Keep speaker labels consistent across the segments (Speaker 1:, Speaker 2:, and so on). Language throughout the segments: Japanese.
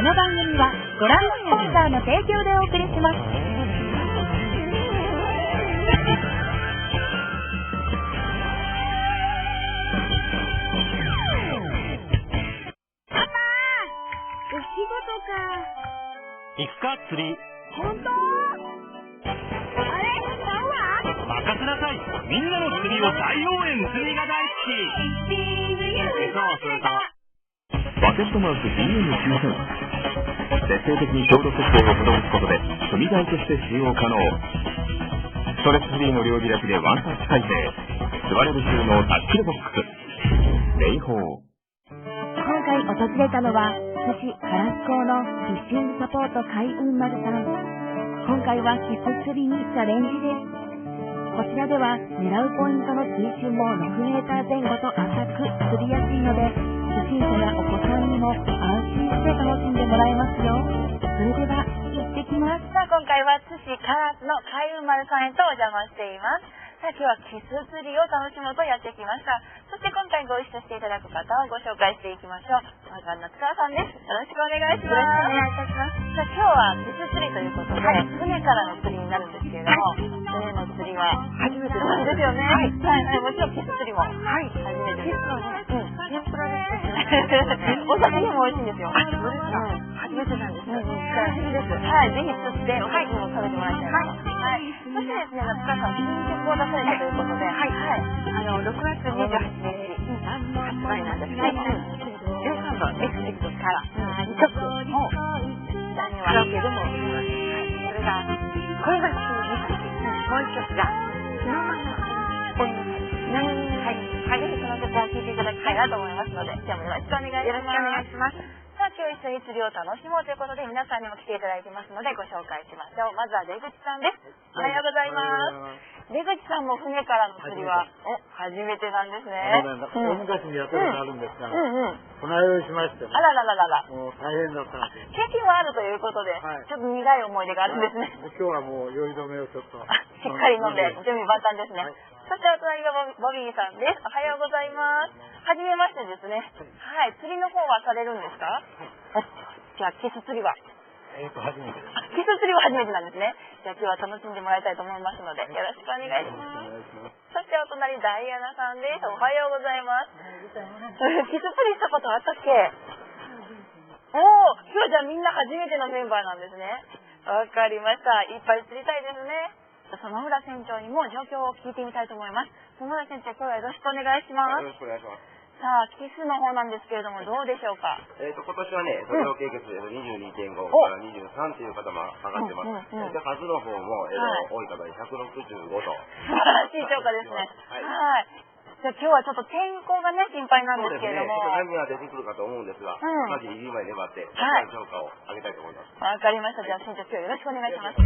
Speaker 1: この番組はご覧のスポンサーの提供でお送りします。
Speaker 2: お仕事か。
Speaker 3: 行くか釣り。
Speaker 2: 本当？あれ？買うわ。
Speaker 3: 任せなさい。みんなの釣りを大応援。釣りが大好き。そうすると
Speaker 4: バケットマウス BM9000 徹底的に強度設定を施すことで踏み台として使用可能。ストレスフリーの両開きでワンタッチ体勢。座れる収納タッチルボックス。霊峰。
Speaker 1: 今回訪れたのは津市唐津港のフィッシングサポート海運丸さん。今回はキス釣りにチャレンジです。こちらでは狙うポイントの水深も6メーター前後と浅く釣りやすいので、初心者やお子さんにも安心して楽しんでもらえますよ。それでは行ってきます。
Speaker 5: さあ、今回は津市唐津の海運丸さんへとお邪魔しています。さあ、今日はキス釣りを楽しもうとやってきました。そして今回ご一緒していただく方をご紹介していきましょう。まずは夏川さんです。よろしくお願いします。
Speaker 2: よろしくお願いいたします。
Speaker 5: さあ、今日はキス釣りということで、船からの釣りになるんですけれども、船の釣りは初めてなんですよね。はい、もちろんキス釣りも初めてです。
Speaker 2: 天ぷらです。
Speaker 5: お刺身も美味しいんですよ。
Speaker 2: そうですか。初めてなんです。
Speaker 5: 楽しみです。はい、ぜひ釣ってお刺身も食べてもらいたいなと。はい。そしてですね、夏川さん、新曲を出されたということで、
Speaker 2: 6月28日発売なんですね。13度 XX から2曲をカラオケでも歌います。それが恋が好き2曲、もう1曲がスノーマンの恋の
Speaker 5: はい、ぜひその曲を聴いていただきたいなと思いますので、今日もよろしくお願いします。
Speaker 2: よろしくお願いします。
Speaker 5: さあ、今日一緒に釣りを楽しもうということで、皆さんにも来ていただいてますので、ご紹介しましょう。まずは出口さんです。おはようございます。出口さんも船からの釣りは初めてなんですね。
Speaker 6: 大昔にやったことあるんですが、この間しましても、
Speaker 5: あららららら。
Speaker 6: もう大変だったんです。
Speaker 5: 経験はあるということで、ちょっと苦い思い出があるんですね。
Speaker 6: 今日はもう酔い止めをちょっと
Speaker 5: しっかり飲んで準備万端ですね。そしてお隣がボビーさんです。おはようございます。はじめましてですね。はい、釣りの方はされるんですか？じゃあキス釣りは
Speaker 6: 初めてです。
Speaker 5: キス釣りは初めてなんですね。じゃあ今日は楽しんでもらいたいと思いますので、よろしくお願いします。そしてお隣ダイアナさんです。おはようございます。キス釣りしたことあったっけ？今日じゃあみんな初めてのメンバーなんですね。わかりました。いっぱい釣りたいですね。園村船長にも状況を聞いてみたいと思います。園村船長、今日はよろしくお願いします。
Speaker 7: よろしくお願いします。
Speaker 5: さあ、キスの方なんですけれども、どうでしょうか？
Speaker 7: 今年はね、土壌経血22.5 から23という方も上がってます。で、数の方も、多い方で165と。
Speaker 5: 素晴らしい評価ですね。はい。じゃあ今日はちょっと天候がね、心配なんですけれども。
Speaker 7: そうですね。ちょっと波は出てくるかと思うんですが、まず入りまで粘って、評価を上げたいと思います。
Speaker 5: わかりました。じゃあ船長、今日よろしくお願いします。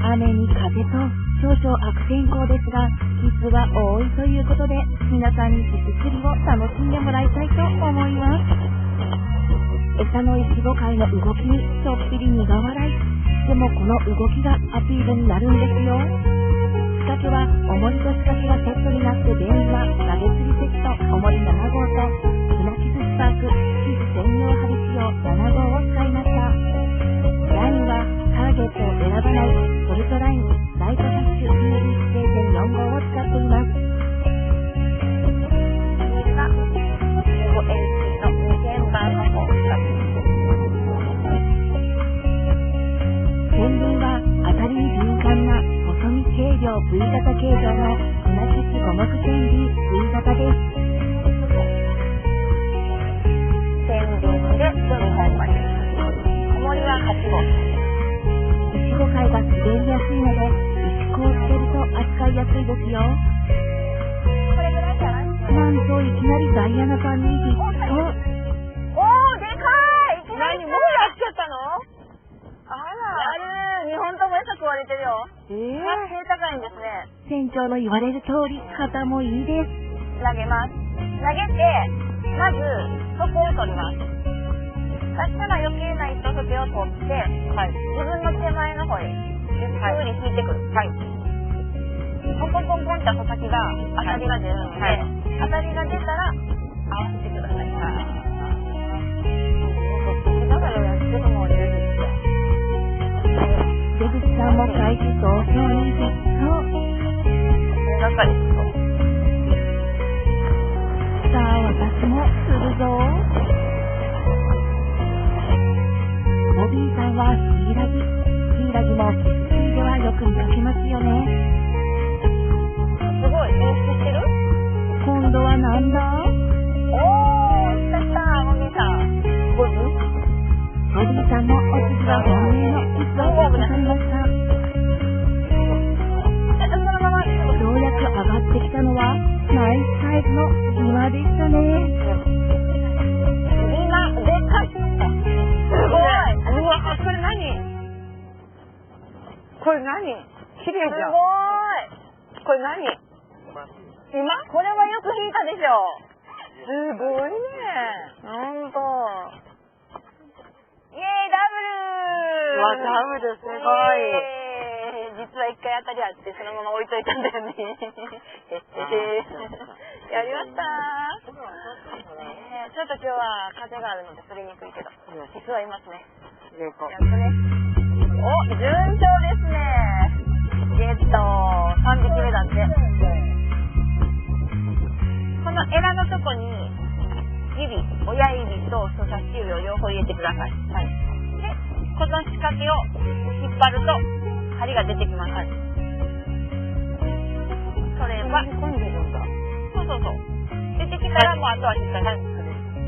Speaker 1: 雨に風と少々悪天候ですが、キスは多いということで、皆さんにキス釣りを楽しんでもらいたいと思います。餌のイチゴ貝の動きにちょっぴり苦笑い。でもこの動きがアピールになるんですよ。仕掛けは重りと仕掛けがセットになって便利な投げ釣りセット重り7号と船キススパークキス専用針仕様7号を使いました。ラインはターゲットを選ばないソルトラインライトフィッシュ PE0.4 号を使っています。
Speaker 5: これが 15H の2000番の方を使っています。
Speaker 1: 前輪は当たりに敏感な細身軽量 V 型形状の船キス五目線 V 型です。
Speaker 5: 前輪で2本まで。重りは8号。
Speaker 1: イチゴ貝が滑りやすいので、石こをつけると扱いやすいですよ。
Speaker 5: これぐらいじゃない？
Speaker 1: なんといきなりダイアナさんにヒット。
Speaker 5: でかい！いきなりもうやっちゃったの？あら。2本とも餌食われてるよ。背高いんですね。
Speaker 1: 船長の言われる通り、肩もいいです。
Speaker 5: 投げます。投げて、まず、底を取ります。そしたら余計な糸ふけを取って、自分の手前の方へ、ゆっくり引いてくる。ポンポンポンポンって穂先が、当たりが出るので、当たりが出たら、合わせてください。だからやってるの
Speaker 1: 東京にヒット。
Speaker 5: なんかです。
Speaker 1: さあ私もするぞ。ボビーさんはヒイラギもキス釣りではよく見かけますよね。
Speaker 5: すごい、演出してる？
Speaker 1: 今度はなんだ？
Speaker 5: おー、来た、ボビーさん。
Speaker 1: ボビーさんもお次は本命のキスをかかりました。ようやく上がってきたのはナイスサイズの今でしたね。
Speaker 5: 今、でっかい。すごい。うわ、これ何？これ何？綺麗じゃん。すごい。これ何？今？これはよく引いたでしょ。すごいね。ほんと。イェーイ、ダブル。わ、ダブルすごい。実は一回当たりあってそのまま置いといたんだよね。やりました。ちょっと今日は風があるので釣りにくいけど、実はいますね。やっとね。お、順調ですね。ゲット。3匹目だって。このエラのとこに親指と人差し指を両方入れてください。はい。で、この仕掛けを引っ張ると針が出てきます。はい。それはそう出てきたらもうあとは引っ掛ける。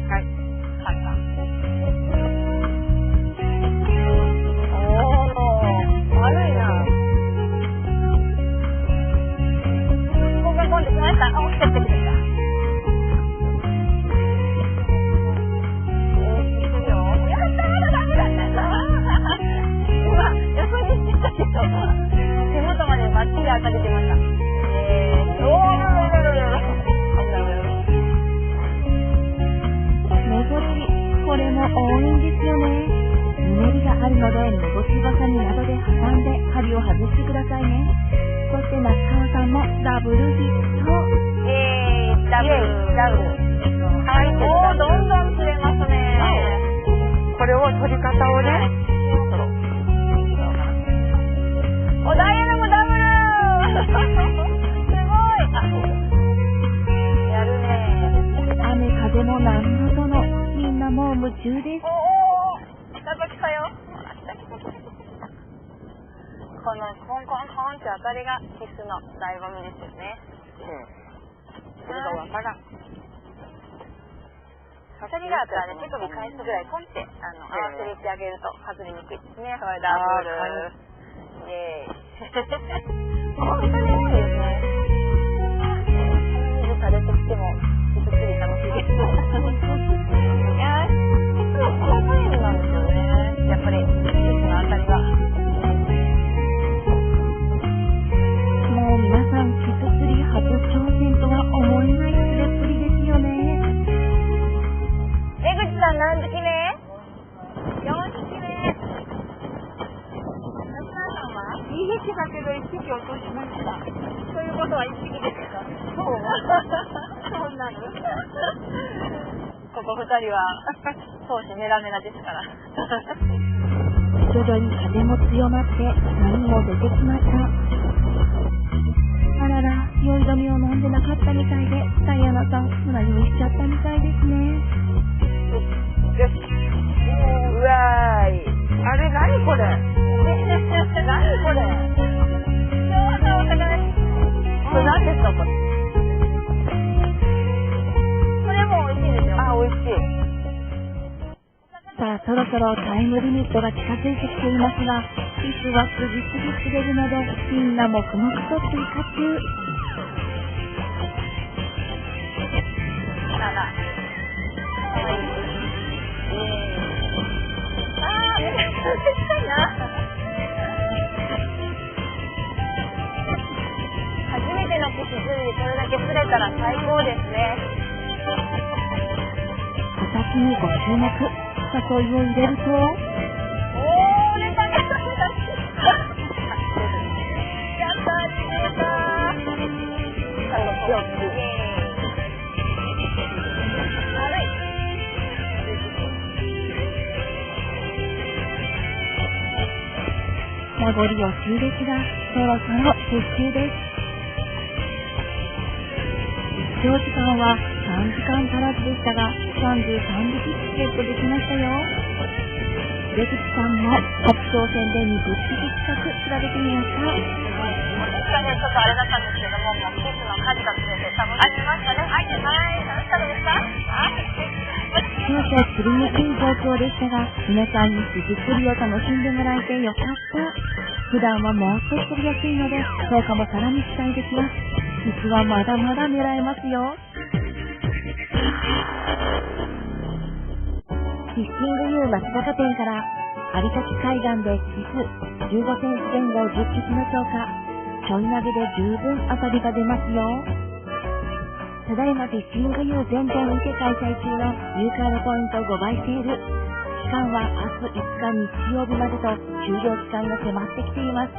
Speaker 5: はい。簡単。おー、悪いな。コンってきました。あ、起きてきた。手元までバッチリ当たってました。
Speaker 1: 目星、これも多いんですよね。ぬめりがあるので、目星ばさみなどで挟んで針を外してくださいね。そして那須川さんもダブルヒット。
Speaker 5: ダブル。はい、おー、どんどん釣れますね。これを取り方をね。お、ダイヤナもダブル。すごい。やるね。
Speaker 1: 雨風もなんのとの、みんなもう夢中です。
Speaker 5: おー、来たよ。このコンコンコンって当たりがキスの醍醐味ですよね。それがわからん。当たりがあったらね、手首返すぐらいコンって合わせ入れてあげると外れにくいですね。これダブル。イェーイ。本当に多いですね。水されてきてもキス釣り楽しいです。いやー、いつもこのタイムなんですよね。やっぱりキスの当たりが。
Speaker 1: もう皆さんキス釣り初挑戦とは思えない釣れっぷりですよね。
Speaker 5: 江口さん何匹目？4匹目。2匹だけど1匹落としました。ということは1匹ですか？そう。そうなの。ここ2人は闘志メラメラですから。
Speaker 1: 徐々に風も強まって波も出てきました。あらら、酔い止めを飲んでなかったみたいで、ダイアナさん船酔いしちゃったみたいですね。
Speaker 5: よし。うわーい。あれ何これ？何これ？超なお魚です。これ何ですかこれ？これも美味しいですよ。あ、美味しい。
Speaker 1: さあ、そろそろタイムリミットが近づいてきていますが、キスは次々釣れるので、みんな黙々と追加中。
Speaker 5: あら。かわいい。あー、めっちゃしたいな。初めてのキス釣りでこれだけ釣れたら最高ですね。
Speaker 1: 形にご注目。誘いを入れると、
Speaker 5: おー、出た。やったー、出た。も
Speaker 1: たご利用中ですが、そろそろ撤収です。視聴時間は3時間足らずでしたが、33匹ゲットできましたよ。出口さんも初挑戦で20匹近く調べてみました。
Speaker 2: 今回ね、ちょっとあれだったんですけども、もうキスの数が増えて楽しみましたね。はい、楽しかったですか？はい。
Speaker 1: 少々釣りにくい状況でしたが、皆さんに寿司釣りを楽しんでもらえてよかった。普段はもう少し釣りやすいので、評価もさらに期待できます。実はまだまだ狙えますよ。フィッシング U 松坂店から有崎海岸でキス15センチ前後10匹の超過、ちょい投げで十分当たりが出ますよ。ただいまフィッシング U 全店にて開催中の U カードポイント5倍セール。期間は明日5日日曜日までと終了期間が迫ってきています。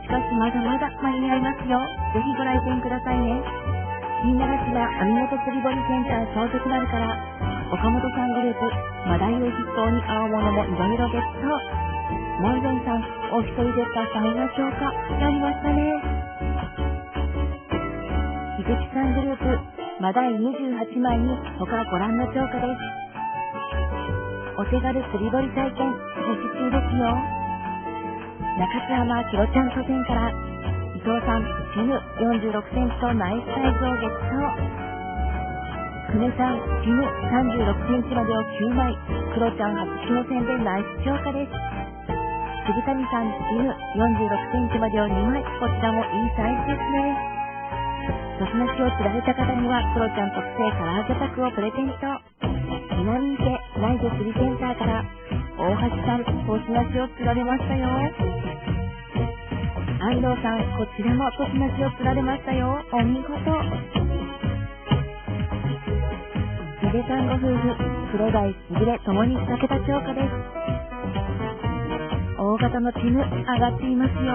Speaker 1: しかしまだまだ間に合いますよ。ぜひご来店くださいね。新長島網元釣り堀センター小説丸から岡本さんグループマダイを筆頭に青物もいろいろゲット。マイゼンさんお一人でった3が超過やりましたね。秀樹さんグループマダイ28枚に他ご覧の超過です。お手軽釣り堀体験実施中ですよ。中津浜キロちゃん祖先から伊藤さん死ぬ46センチとナイスサイズをゲット。久米さん死ぬ36センチまでを9枚、クロちゃん初日の線でナイス超過です。杉谷さん死ぬ46センチまでを2枚、こちらもいいサイズですね。年のしを釣られた方にはクロちゃん特製唐揚げパックをプレゼント。南池内部釣りセンターから大橋さん年なしを釣られましたよ。安藤さんこちらも年なしを釣られましたよ。お見事。井出さんご夫婦黒鯛しびれともに2桁超過です。大型のチヌ上がっていますよ。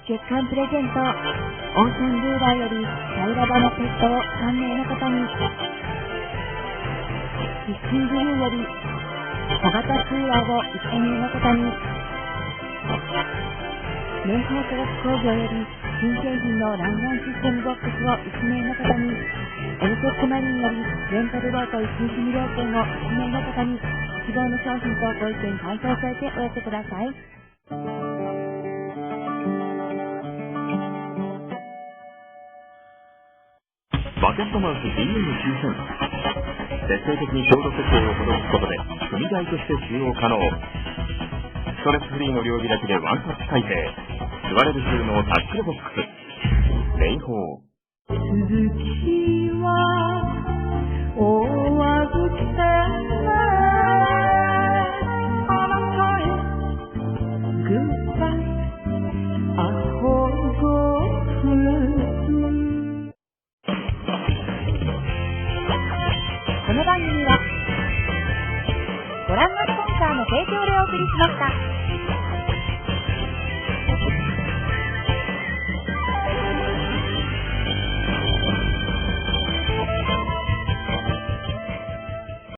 Speaker 1: 月間プレゼント、オーシャンルーラーより平場のペットを3名の方に、フィッシング U より小型クーラーを1名の方に、明宝化学工業より新製品のランガンシステムボックスを1名の方に、エルテックマリンよりレンタルロート1日無料券を1名の方に、希望の商品とご意見感想を添えてお寄せください。
Speaker 4: バケットマウス DM9000 徹底的に強度設定を施すことで踏み台として使用可能。ストレスフリーの両開きでワンタッチ開閉、座れる収納タッチルボックス。名宝
Speaker 1: 続きはお預けあなたへグッバイアホゴフ。この番組はご覧のスポンサーの提供でお送りしました。